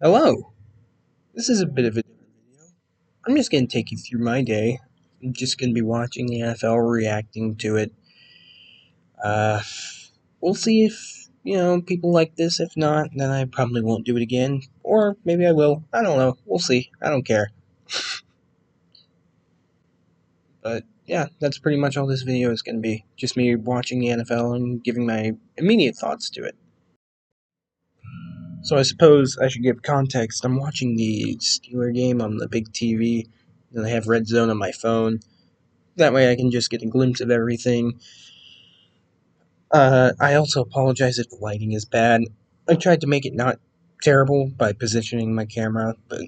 Hello. This is a bit of a different video. I'm just going to take you through my day. I'm just going to be watching the NFL, reacting to it. Uh, we'll see if, people like this. If not, then I probably won't do it again. Or maybe I will. I don't know. We'll see. I don't care. But yeah, that's pretty much all this video is going to be. Just me watching the NFL and giving my immediate thoughts to it. So I suppose I should give context. I'm watching the Steeler game on the big TV, and I have Red Zone on my phone. That way I can just get a glimpse of everything. I also apologize if the lighting is bad. I tried to make it not terrible by positioning my camera, but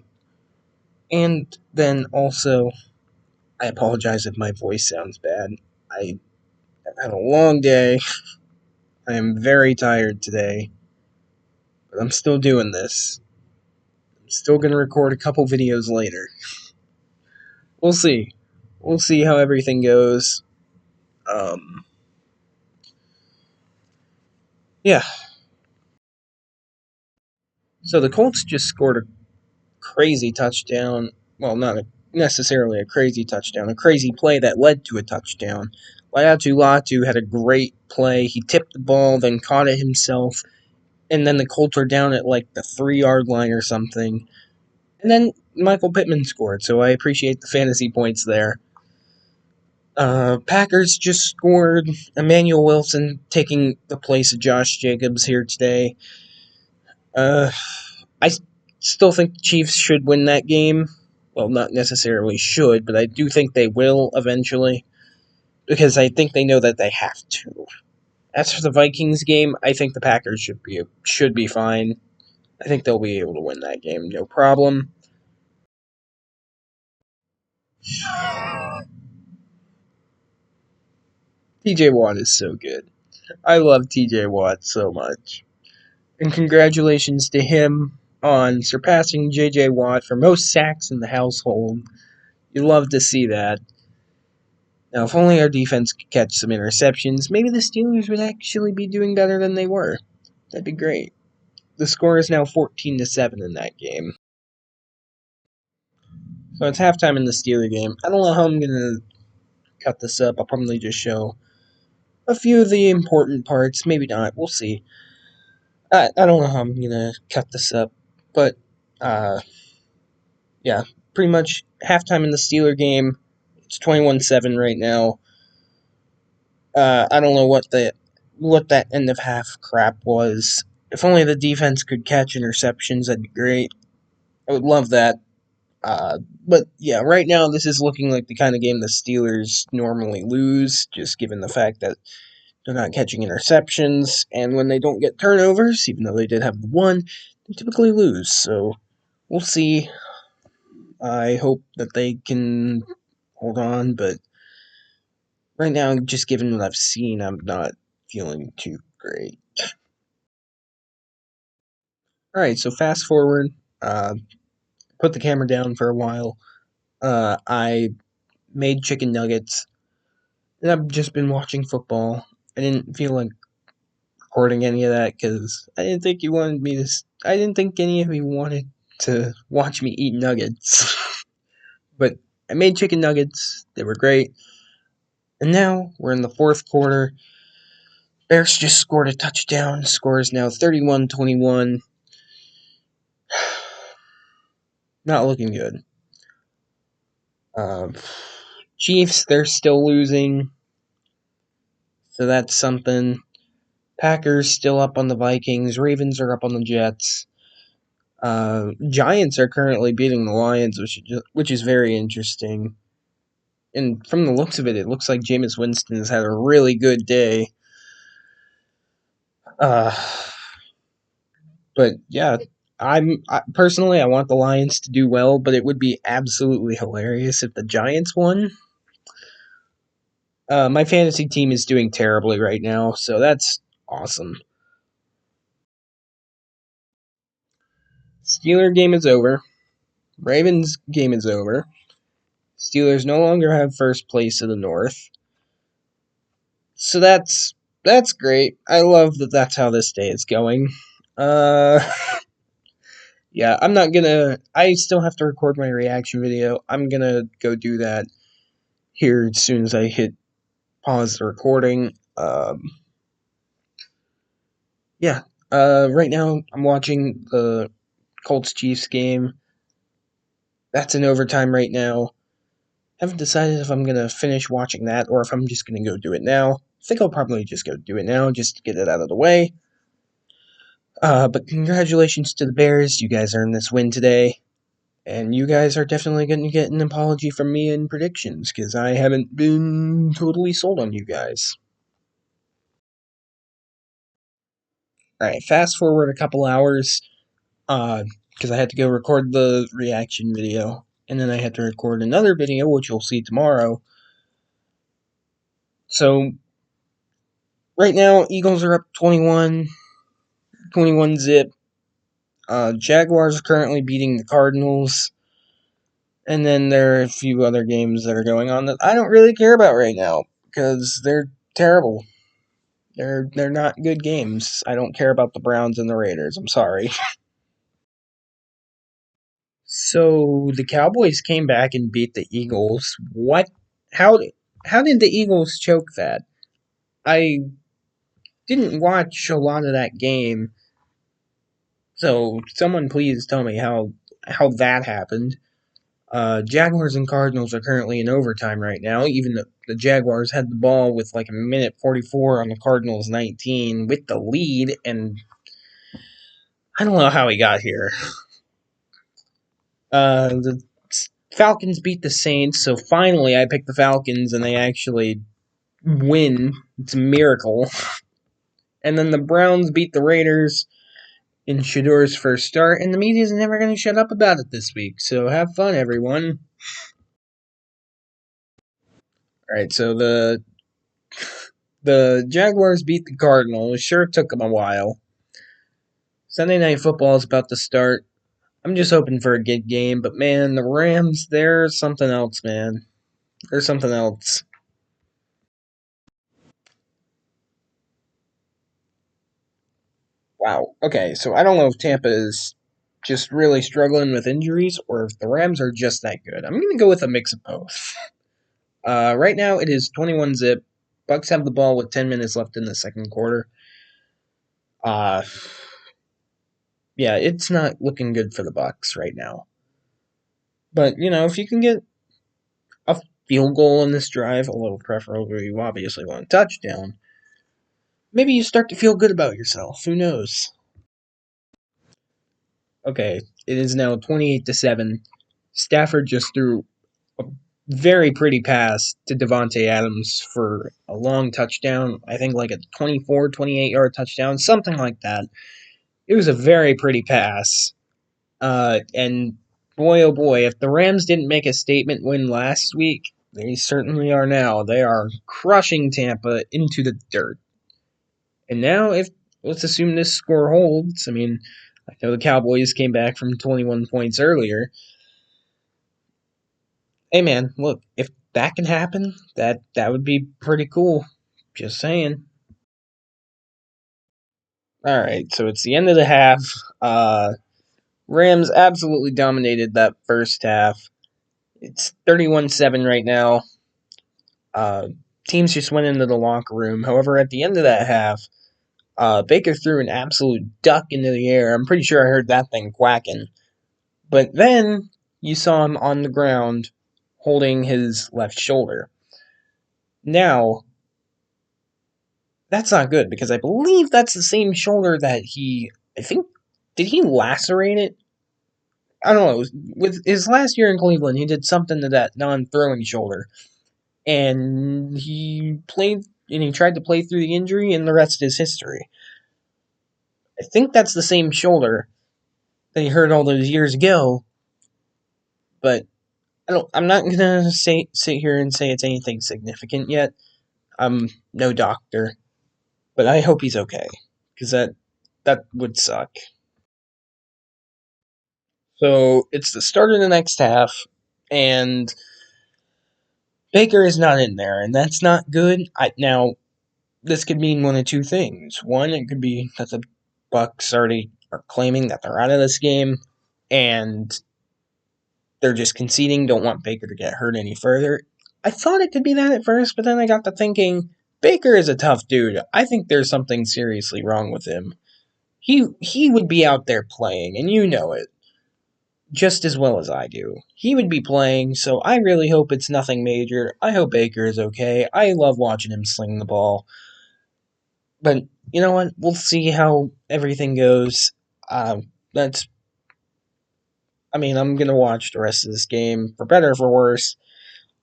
and then also I apologize if my voice sounds bad. I have had a long day. I am very tired today, but I'm still doing this. I'm still gonna record a couple videos later. We'll see. We'll see how everything goes. Um, yeah. So the Colts just scored a crazy touchdown. Well, not necessarily a crazy touchdown, a crazy play that led to a touchdown. Laiatu Latu had a great play. He tipped the ball, then caught it himself, and then the Colts are down at like the 3 yard line or something. And then Michael Pittman scored, so I appreciate the fantasy points there. Packers just scored. Emmanuel Wilson taking the place of Josh Jacobs here today. Uh, I still think the Chiefs should win that game. Well, not necessarily should, but I do think they will eventually because I think they know that they have to. As for the Vikings game, I think the Packers should be fine. I think they'll be able to win that game, no problem. TJ Watt is so good. I love TJ Watt so much. And congratulations to him on surpassing JJ Watt for most sacks in the household. You love to see that. Now, if only our defense could catch some interceptions, maybe the Steelers would actually be doing better than they were. That'd be great. The score is now 14-7 in that game. So it's halftime in the Steeler game. I don't know how I'm gonna cut this up. I'll probably just show a few of the important parts. Maybe not. We'll see. I don't know how I'm gonna cut this up, but uh, yeah, pretty much halftime in the Steeler game. It's 21-7 right now. I don't know what that end of half crap was. If only the defense could catch interceptions, that'd be great. I would love that. But yeah, right now this is looking like the kind of game the Steelers normally lose, just given the fact that they're not catching interceptions, and when they don't get turnovers, even though they did have the one, they typically lose. So we'll see. I hope that they can hold on, but right now, just given what I've seen, I'm not feeling too great. Alright, so fast forward, uh, put the camera down for a while. I made chicken nuggets, and I've just been watching football. I didn't feel like recording any of that because I didn't think you wanted me to. I didn't think any of you wanted to watch me eat nuggets. But I made chicken nuggets, they were great. And now we're in the fourth quarter. Bears just scored a touchdown. Score is now 31-21. Not looking good. Uh, Chiefs, they're still losing, so that's something. Packers still up on the Vikings. Ravens are up on the Jets. Giants are currently beating the Lions, which is very interesting. And from the looks of it, it looks like Jameis Winston has had a really good day. Uh, but yeah, personally, I want the Lions to do well, but it would be absolutely hilarious if the Giants won. My fantasy team is doing terribly right now, so that's awesome. Steeler game is over. Ravens game is over. Steelers no longer have first place in the North. So that's great. I love that that's how this day is going. Uh Yeah, I'm not gonna. I still have to record my reaction video. I'm gonna go do that here as soon as I hit pause the recording. Yeah. Right now I'm watching the Colts Chiefs game. That's in overtime right now. Haven't decided if I'm gonna finish watching that or if I'm just gonna go do it now. I think I'll probably just go do it now, just to get it out of the way. But congratulations to the Bears. You guys earned this win today. And you guys are definitely going to get an apology from me in predictions, because I haven't been totally sold on you guys. Alright, fast forward a couple hours, because I had to go record the reaction video, and then I had to record another video, which you'll see tomorrow. So, right now, Eagles are up 21 zip. Jaguars are currently beating the Cardinals. And then there are a few other games that are going on that I don't really care about right now, because they're terrible. They're not good games. I don't care about the Browns and the Raiders. I'm sorry. So the Cowboys came back and beat the Eagles. What? How? How did the Eagles choke that? I didn't watch a lot of that game, so someone please tell me how that happened. Jaguars and Cardinals are currently in overtime right now. Even the Jaguars had the ball with like a minute 44 on the Cardinals 19 with the lead, and I don't know how he got here. The Falcons beat the Saints, so finally I picked the Falcons and they actually win. It's a miracle. And then the Browns beat the Raiders in Shador's first start, and the media's never going to shut up about it this week. So have fun, everyone. All right, so the Jaguars beat the Cardinals. Sure, it took them a while. Sunday Night Football is about to start. I'm just hoping for a good game, but man, the Rams, they're something else, man. They're something else. Wow. Okay, so I don't know if Tampa is just really struggling with injuries or if the Rams are just that good. I'm going to go with a mix of both. Right now it is 21 zip. Bucks have the ball with 10 minutes left in the second quarter. Uh, yeah, it's not looking good for the Bucks right now. But, if you can get a field goal in this drive, a little preferably, you obviously want a touchdown, maybe you start to feel good about yourself. Who knows? Okay, it is now 28-7. Stafford just threw a very pretty pass to Devontae Adams for a long touchdown. I think like a 24, 28-yard touchdown, something like that. It was a very pretty pass. And boy, oh boy, if the Rams didn't make a statement win last week, they certainly are now. They are crushing Tampa into the dirt. And now, if let's assume this score holds, I mean, I know the Cowboys came back from 21 points earlier. Hey man, look, if that can happen, that would be pretty cool. Just saying. All right, so it's the end of the half. Rams absolutely dominated that first half. It's 31-7 right now. Uh, Teams just went into the locker room. However, at the end of that half, Baker threw an absolute duck into the air. I'm pretty sure I heard that thing quacking. But then you saw him on the ground holding his left shoulder. Now, that's not good because I believe that's the same shoulder that I think, did he lacerate it? I don't know. With his last year in Cleveland, he did something to that non-throwing shoulder, and he tried to play through the injury, and the rest is history. I think that's the same shoulder that he hurt all those years ago, but I'm not gonna sit here and say it's anything significant yet. I'm no doctor, but I hope he's okay because that would suck. So it's the start of the next half, and Baker is not in there, and that's not good. Now this could mean one of two things. One, it could be that the Bucks already are claiming that they're out of this game, and they're just conceding, don't want Baker to get hurt any further. I thought it could be that at first, but then I got to thinking, Baker is a tough dude. I think there's something seriously wrong with him. He would be out there playing, and you know it, just as well as I do. He would be playing, so I really hope it's nothing major. I hope Baker is okay. I love watching him sling the ball. But you know what? We'll see how everything goes. That's. I mean, I'm gonna watch the rest of this game, for better or for worse,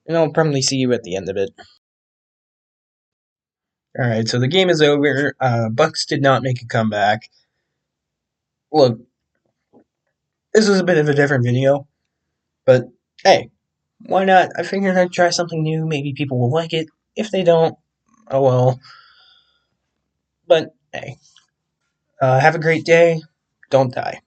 and I'll probably see you at the end of it. Alright, so the game is over. Bucks did not make a comeback. Look, this was a bit of a different video, but hey, why not? I figured I'd try something new. Maybe people will like it. If they don't, oh well. But hey, have a great day. Don't die.